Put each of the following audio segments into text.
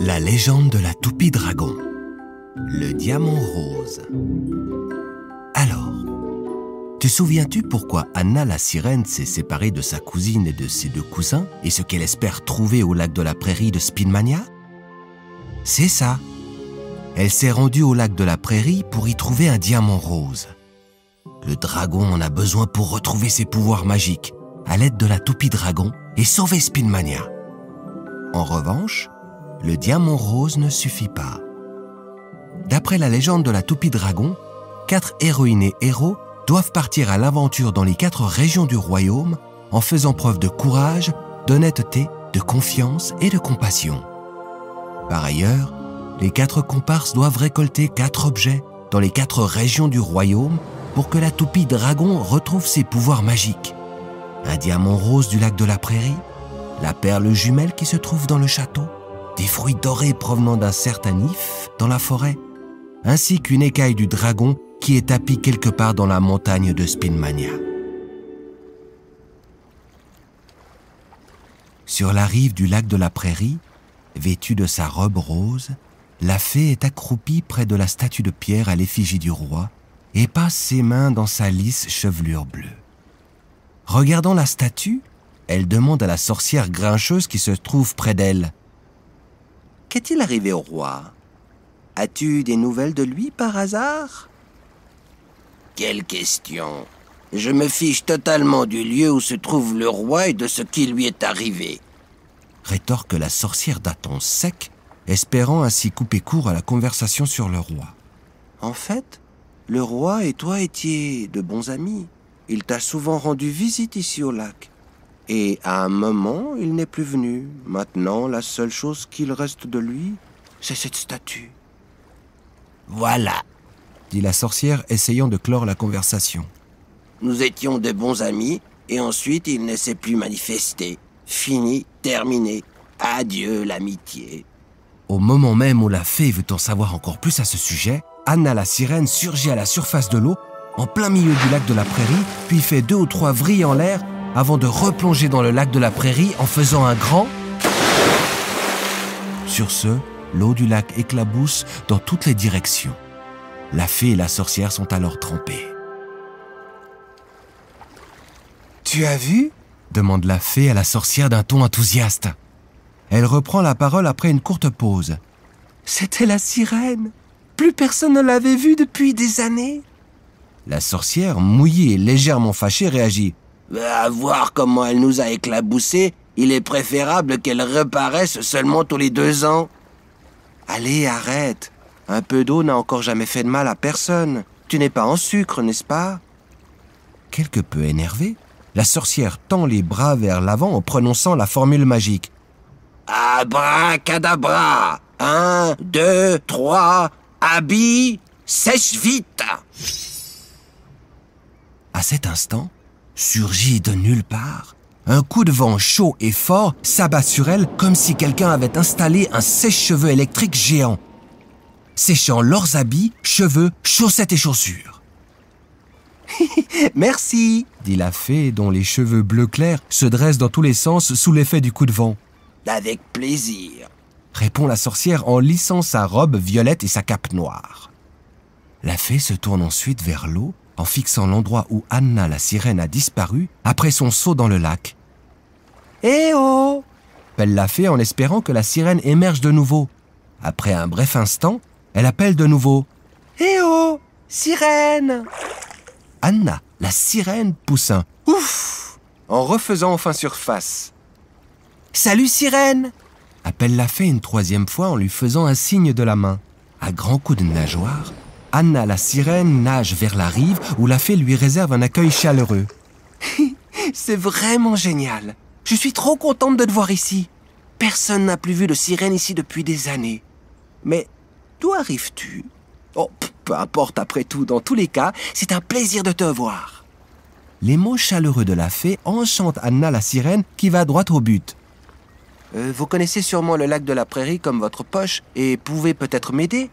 La légende de la toupie dragon. Le diamant rose. Alors, te souviens-tu pourquoi Anna la sirène s'est séparée de sa cousine et de ses deux cousins et ce qu'elle espère trouver au lac de la prairie de Spinmania? C'est ça. Elle s'est rendue au lac de la prairie pour y trouver un diamant rose. Le dragon en a besoin pour retrouver ses pouvoirs magiques à l'aide de la toupie dragon et sauver Spinmania. En revanche, le diamant rose ne suffit pas. D'après la légende de la toupie dragon, 4 héroïnes et héros doivent partir à l'aventure dans les 4 régions du royaume en faisant preuve de courage, d'honnêteté, de confiance et de compassion. Par ailleurs, les 4 comparses doivent récolter 4 objets dans les 4 régions du royaume pour que la toupie dragon retrouve ses pouvoirs magiques. Un diamant rose du lac de la prairie, la perle jumelle qui se trouve dans le château, des fruits dorés provenant d'un certain if dans la forêt, ainsi qu'une écaille du dragon qui est tapie quelque part dans la montagne de Spinmania. Sur la rive du lac de la prairie, vêtue de sa robe rose, la fée est accroupie près de la statue de pierre à l'effigie du roi et passe ses mains dans sa lisse chevelure bleue. Regardant la statue, elle demande à la sorcière grincheuse qui se trouve près d'elle. « Qu'est-il arrivé au roi? As-tu des nouvelles de lui par hasard ?» Quelle question! Je me fiche totalement du lieu où se trouve le roi et de ce qui lui est arrivé. Rétorque la sorcière d'un ton sec, espérant ainsi couper court à la conversation sur le roi. En fait, le roi et toi étiez de bons amis. Il t'a souvent rendu visite ici au lac. Et à un moment, il n'est plus venu. Maintenant, la seule chose qu'il reste de lui, c'est cette statue. Voilà, dit la sorcière, essayant de clore la conversation. Nous étions de bons amis, et ensuite il ne s'est plus manifesté. Fini, terminé. Adieu l'amitié. Au moment même où la fée veut en savoir encore plus à ce sujet, Anna la sirène surgit à la surface de l'eau, en plein milieu du lac de la prairie, puis fait 2 ou 3 vrilles en l'air avant de replonger dans le lac de la prairie en faisant un grand... Sur ce, l'eau du lac éclabousse dans toutes les directions. La fée et la sorcière sont alors trempées. « Tu as vu ?» demande la fée à la sorcière d'un ton enthousiaste. Elle reprend la parole après une courte pause. « C'était la sirène. Plus personne ne l'avait vue depuis des années. » La sorcière, mouillée et légèrement fâchée, réagit. « À voir comment elle nous a éclaboussés, il est préférable qu'elle reparaisse seulement tous les 2 ans. » Allez, arrête. Un peu d'eau n'a encore jamais fait de mal à personne. Tu n'es pas en sucre, n'est-ce pas? Quelque peu énervée, la sorcière tend les bras vers l'avant en prononçant la formule magique. Abracadabra! 1, 2, 3, habille, sèche vite! À cet instant, surgit de nulle part, un coup de vent chaud et fort s'abat sur elle comme si quelqu'un avait installé un sèche-cheveux électrique géant, séchant leurs habits, cheveux, chaussettes et chaussures. « Merci !» dit la fée dont les cheveux bleu clair se dressent dans tous les sens sous l'effet du coup de vent. « Avec plaisir !» répond la sorcière en lissant sa robe violette et sa cape noire. La fée se tourne ensuite vers l'eau en fixant l'endroit où Anna la sirène a disparu après son saut dans le lac. « Eh oh !» appelle la fée en espérant que la sirène émerge de nouveau. Après un bref instant, elle appelle de nouveau. « Eh oh, sirène !» Anna, la sirène, pousse un « ouf !» en refaisant enfin surface. « Salut, sirène !» appelle la fée une 3e fois en lui faisant un signe de la main. À grands coups de nageoire, Anna, la sirène, nage vers la rive où la fée lui réserve un accueil chaleureux. « C'est vraiment génial. Je suis trop contente de te voir ici. Personne n'a plus vu de sirène ici depuis des années. Mais d'où arrives-tu ? Oh, peu importe après tout. Dans tous les cas, c'est un plaisir de te voir. » Les mots chaleureux de la fée enchantent Anna la sirène qui va droit au but. Vous connaissez sûrement le lac de la prairie comme votre poche et pouvez peut-être m'aider ?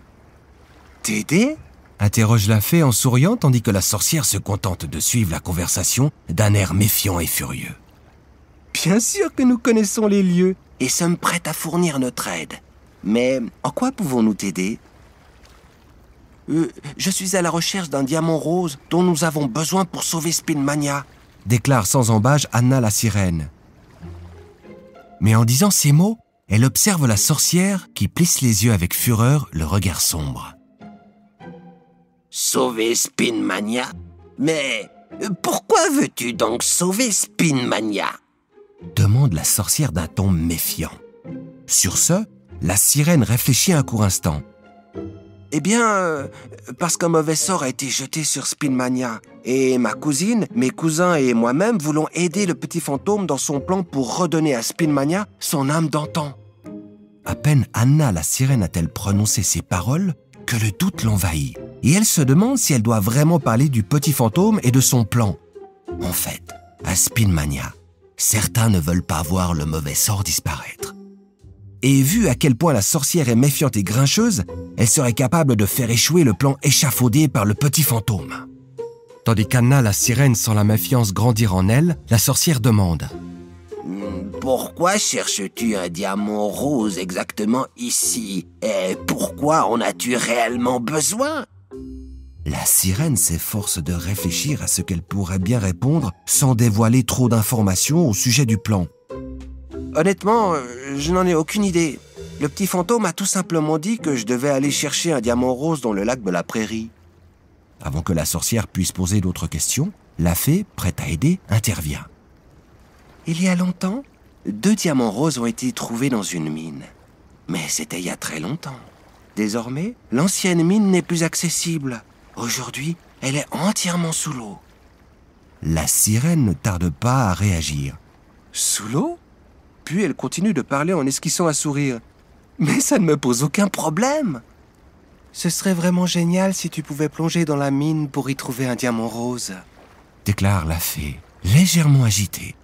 T'aider ? Interroge la fée en souriant tandis que la sorcière se contente de suivre la conversation d'un air méfiant et furieux. Bien sûr que nous connaissons les lieux. et sommes prêts à fournir notre aide. Mais en quoi pouvons-nous t'aider? Je suis à la recherche d'un diamant rose dont nous avons besoin pour sauver Spinmania, déclare sans embâche Anna la sirène. Mais en disant ces mots, elle observe la sorcière qui plisse les yeux avec fureur, le regard sombre. Sauver Spinmania? Mais pourquoi veux-tu donc sauver Spinmania? Demande la sorcière d'un ton méfiant. Sur ce, la sirène réfléchit un court instant. Eh bien, parce qu'un mauvais sort a été jeté sur Spinmania. Et ma cousine, mes cousins et moi-même voulons aider le petit fantôme dans son plan pour redonner à Spinmania son âme d'antan. À peine Anna la sirène a-t-elle prononcé ces paroles que le doute l'envahit. Et elle se demande si elle doit vraiment parler du petit fantôme et de son plan. En fait, à Spinmania, certains ne veulent pas voir le mauvais sort disparaître. Et vu à quel point la sorcière est méfiante et grincheuse, elle serait capable de faire échouer le plan échafaudé par le petit fantôme. Tandis qu'Anna la sirène sent la méfiance grandir en elle, la sorcière demande « Pourquoi cherches-tu un diamant rose exactement ici? Et pourquoi en as-tu réellement besoin ?» La sirène s'efforce de réfléchir à ce qu'elle pourrait bien répondre sans dévoiler trop d'informations au sujet du plan. Honnêtement, je n'en ai aucune idée. Le petit fantôme a tout simplement dit que je devais aller chercher un diamant rose dans le lac de la prairie. Avant que la sorcière puisse poser d'autres questions, la fée, prête à aider, intervient. Il y a longtemps, 2 diamants roses ont été trouvés dans une mine. Mais c'était il y a très longtemps. Désormais, l'ancienne mine n'est plus accessible. Aujourd'hui, elle est entièrement sous l'eau. La sirène ne tarde pas à réagir. Sous l'eau? Puis elle continue de parler en esquissant un sourire. Mais ça ne me pose aucun problème. Ce serait vraiment génial si tu pouvais plonger dans la mine pour y trouver un diamant rose, déclare la fée, légèrement agitée.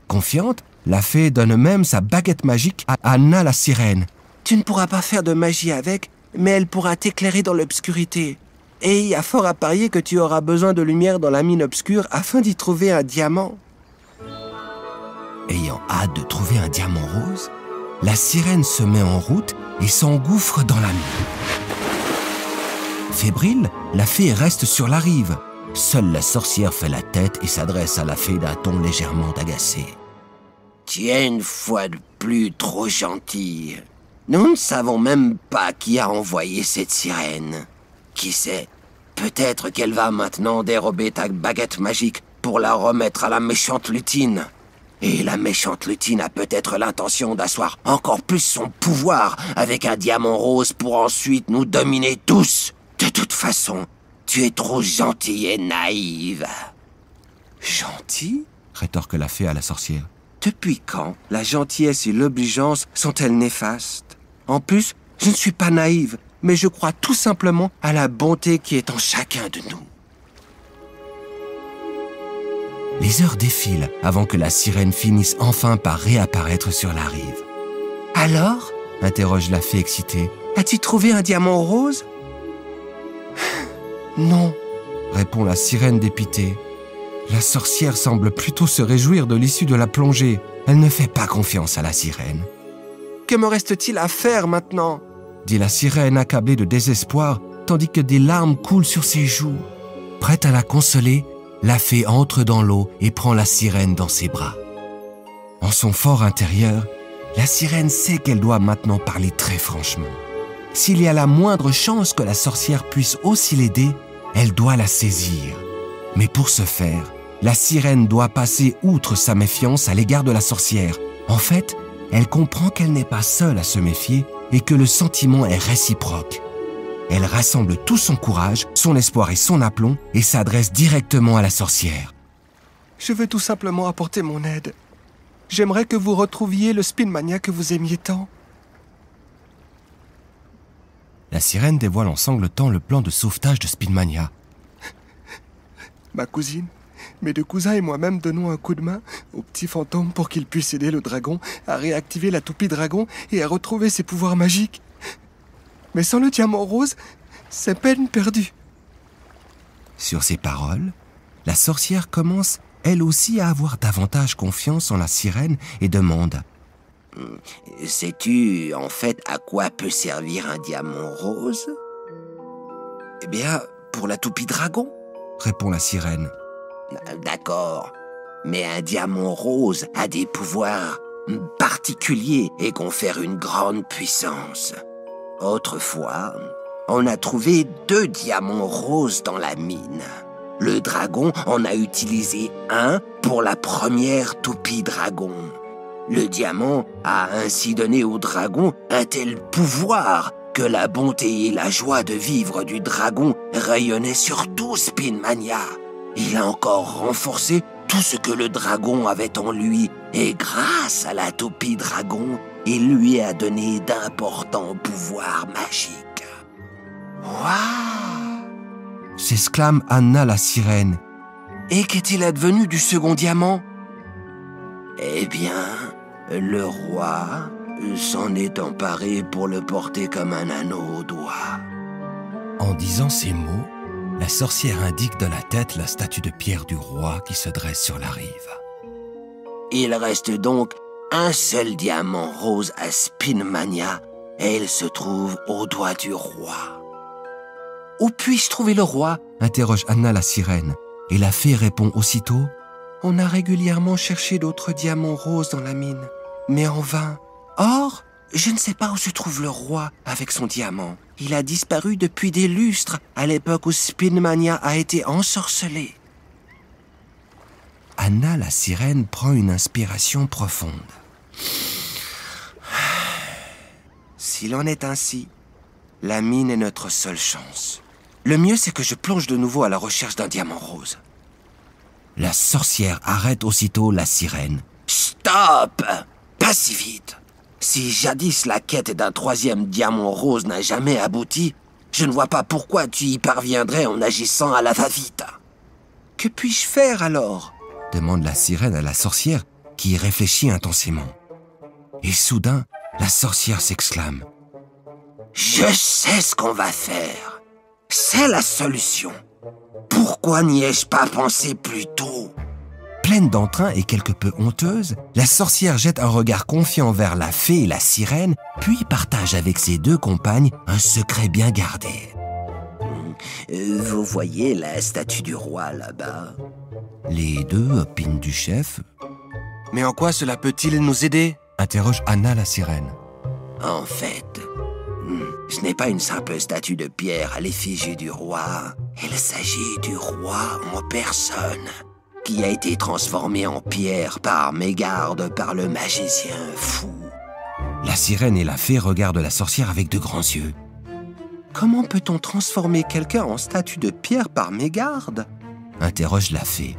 Confiante, la fée donne même sa baguette magique à Anna la sirène. Tu ne pourras pas faire de magie avec, mais elle pourra t'éclairer dans l'obscurité. Et il y a fort à parier que tu auras besoin de lumière dans la mine obscure afin d'y trouver un diamant. Ayant hâte de trouver un diamant rose, la sirène se met en route et s'engouffre dans la mine. Fébrile, la fée reste sur la rive. Seule la sorcière fait la tête et s'adresse à la fée d'un ton légèrement agacé. Tu es une fois de plus trop gentille. Nous ne savons même pas qui a envoyé cette sirène. Qui sait, peut-être qu'elle va maintenant dérober ta baguette magique pour la remettre à la méchante lutine. Et la méchante lutine a peut-être l'intention d'asseoir encore plus son pouvoir avec un diamant rose pour ensuite nous dominer tous. De toute façon, tu es trop gentille et naïve. Gentille? Rétorque la fée à la sorcière. Depuis quand la gentillesse et l'obligeance sont-elles néfastes? En plus, je ne suis pas naïve, mais je crois tout simplement à la bonté qui est en chacun de nous. Les heures défilent avant que la sirène finisse enfin par réapparaître sur la rive. « Alors ?» interroge la fée excitée. « As-tu trouvé un diamant rose ?»« Non » répond la sirène dépitée. La sorcière semble plutôt se réjouir de l'issue de la plongée. Elle ne fait pas confiance à la sirène. « Que me reste-t-il à faire maintenant ?» dit la sirène accablée de désespoir, tandis que des larmes coulent sur ses joues. Prête à la consoler, la fée entre dans l'eau et prend la sirène dans ses bras. En son fort intérieur, la sirène sait qu'elle doit maintenant parler très franchement. S'il y a la moindre chance que la sorcière puisse aussi l'aider, elle doit la saisir. Mais pour ce faire, la sirène doit passer outre sa méfiance à l'égard de la sorcière. En fait, elle comprend qu'elle n'est pas seule à se méfier et que le sentiment est réciproque. Elle rassemble tout son courage, son espoir et son aplomb et s'adresse directement à la sorcière. « Je veux tout simplement apporter mon aide. J'aimerais que vous retrouviez le Spinmania que vous aimiez tant. » La sirène dévoile en sanglotant le plan de sauvetage de Spinmania. « Ma cousine, mes 2 cousins et moi-même donnons un coup de main au petit fantôme pour qu'il puisse aider le dragon à réactiver la toupie dragon et à retrouver ses pouvoirs magiques. Mais sans le diamant rose, c'est peine perdue. » Sur ces paroles, la sorcière commence elle aussi à avoir davantage confiance en la sirène et demande Sais-tu, en fait, à quoi peut servir un diamant rose? Eh bien, pour la toupie dragon, répond la sirène. D'accord, mais un diamant rose a des pouvoirs particuliers et confère une grande puissance. Autrefois, on a trouvé 2 diamants roses dans la mine. Le dragon en a utilisé un pour la première toupie dragon. Le diamant a ainsi donné au dragon un tel pouvoir que la bonté et la joie de vivre du dragon rayonnaient sur tout Spinmania. Il a encore renforcé tout ce que le dragon avait en lui, et grâce à la toupie dragon, il lui a donné d'importants pouvoirs magiques. Waouh! S'exclame Anna la sirène. Et qu'est-il advenu du second diamant? Eh bien, le roi s'en est emparé pour le porter comme un anneau au doigt. En disant ces mots, la sorcière indique de la tête la statue de pierre du roi qui se dresse sur la rive. Il reste donc un seul diamant rose à Spinmania et il se trouve au doigt du roi. Où puis-je trouver le roi? Interroge Anna la sirène, et la fée répond aussitôt: On a régulièrement cherché d'autres diamants roses dans la mine, mais en vain. Or, je ne sais pas où se trouve le roi avec son diamant. Il a disparu depuis des lustres, à l'époque où Spinmania a été ensorcelé. Anna la sirène prend une inspiration profonde. S'il en est ainsi, la mine est notre seule chance. Le mieux, c'est que je plonge de nouveau à la recherche d'un diamant rose. La sorcière arrête aussitôt la sirène. Stop! Pas si vite! Si jadis la quête d'un 3e diamant rose n'a jamais abouti, je ne vois pas pourquoi tu y parviendrais en agissant à la va-vite. Que puis-je faire alors? Demande la sirène à la sorcière qui réfléchit intensément. Et soudain, la sorcière s'exclame. Je sais ce qu'on va faire. C'est la solution. Pourquoi n'y ai-je pas pensé plus tôt? Pleine d'entrain et quelque peu honteuse, la sorcière jette un regard confiant vers la fée et la sirène, puis partage avec ses 2 compagnes un secret bien gardé. Vous voyez la statue du roi là-bas? Les 2 opinent du chef. Mais en quoi cela peut-il nous aider? Interroge Anna la sirène. En fait, ce n'est pas une simple statue de pierre à l'effigie du roi. Il s'agit du roi en personne, qui a été transformé en pierre par mégarde par le magicien fou. La sirène et la fée regardent la sorcière avec de grands yeux. Comment peut-on transformer quelqu'un en statue de pierre par mégarde? Interroge la fée.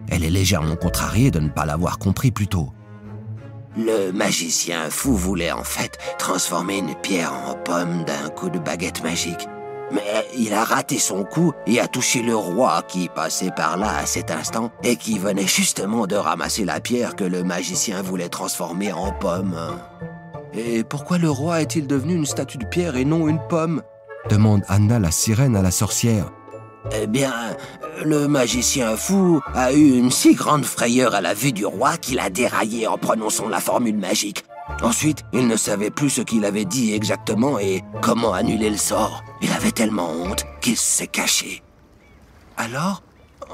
Elle est légèrement contrariée de ne pas l'avoir compris plus tôt. Le magicien fou voulait en fait transformer une pierre en pomme d'un coup de baguette magique. Mais il a raté son coup et a touché le roi qui passait par là à cet instant et qui venait justement de ramasser la pierre que le magicien voulait transformer en pomme. Et pourquoi le roi est-il devenu une statue de pierre et non une pomme? Demande Anna la sirène à la sorcière. Eh bien, le magicien fou a eu une si grande frayeur à la vue du roi qu'il a déraillé en prononçant la formule magique. Ensuite, il ne savait plus ce qu'il avait dit exactement et comment annuler le sort. Il avait tellement honte qu'il s'est caché. Alors,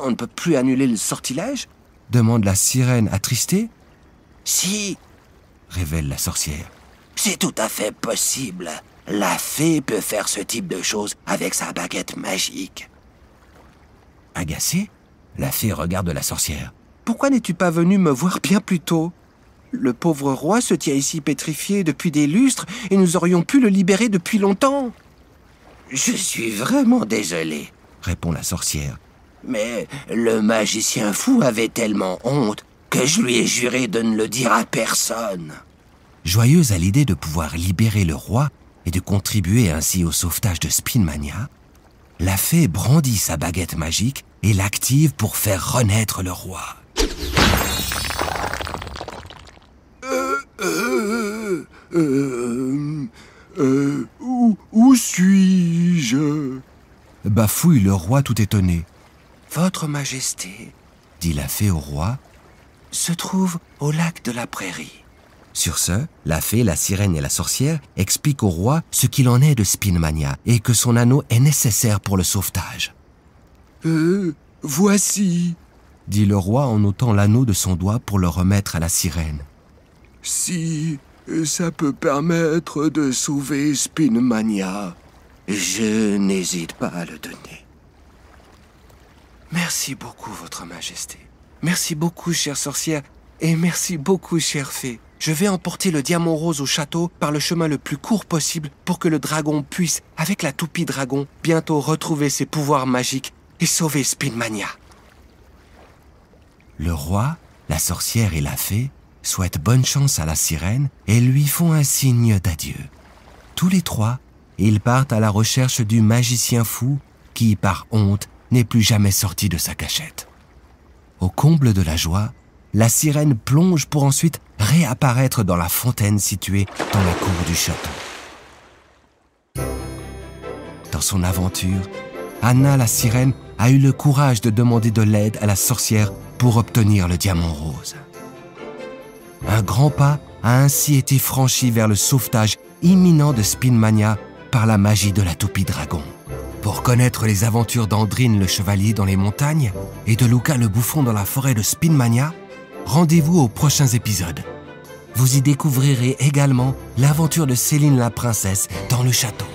on ne peut plus annuler le sortilège? Demande la sirène attristée. Si, révèle la sorcière. C'est tout à fait possible. La fée peut faire ce type de choses avec sa baguette magique. Agacée, la fée regarde la sorcière. Pourquoi n'es-tu pas venue me voir bien plus tôt? Le pauvre roi se tient ici pétrifié depuis des lustres et nous aurions pu le libérer depuis longtemps. Je suis vraiment désolé, répond la sorcière. Mais le magicien fou avait tellement honte que je lui ai juré de ne le dire à personne. Joyeuse à l'idée de pouvoir libérer le roi et de contribuer ainsi au sauvetage de Spinmania, la fée brandit sa baguette magique et l'active pour faire renaître le roi. Où suis-je? Bafouille le roi tout étonné. Votre Majesté, dit la fée au roi, se trouve au lac de la Prairie. Sur ce, la fée, la sirène et la sorcière expliquent au roi ce qu'il en est de Spinmania et que son anneau est nécessaire pour le sauvetage. Voici, dit le roi en ôtant l'anneau de son doigt pour le remettre à la sirène. si ça peut permettre de sauver Spinmania. Je n'hésite pas à le donner. Merci beaucoup, Votre Majesté. Merci beaucoup, chère sorcière, et merci beaucoup, chère fée. Je vais emporter le diamant rose au château par le chemin le plus court possible pour que le dragon puisse, avec la toupie dragon, bientôt retrouver ses pouvoirs magiques et sauver Spinmania. Le roi, la sorcière et la fée souhaitent bonne chance à la sirène et lui font un signe d'adieu. Tous les trois, ils partent à la recherche du magicien fou qui, par honte, n'est plus jamais sorti de sa cachette. Au comble de la joie, la sirène plonge pour ensuite réapparaître dans la fontaine située dans la cour du château. Dans son aventure, Anna la sirène a eu le courage de demander de l'aide à la sorcière pour obtenir le diamant rose. Un grand pas a ainsi été franchi vers le sauvetage imminent de Spinmania par la magie de la toupie dragon. Pour connaître les aventures d'Andrine le chevalier dans les montagnes et de Luca le bouffon dans la forêt de Spinmania, rendez-vous aux prochains épisodes. Vous y découvrirez également l'aventure de Céline la princesse dans le château.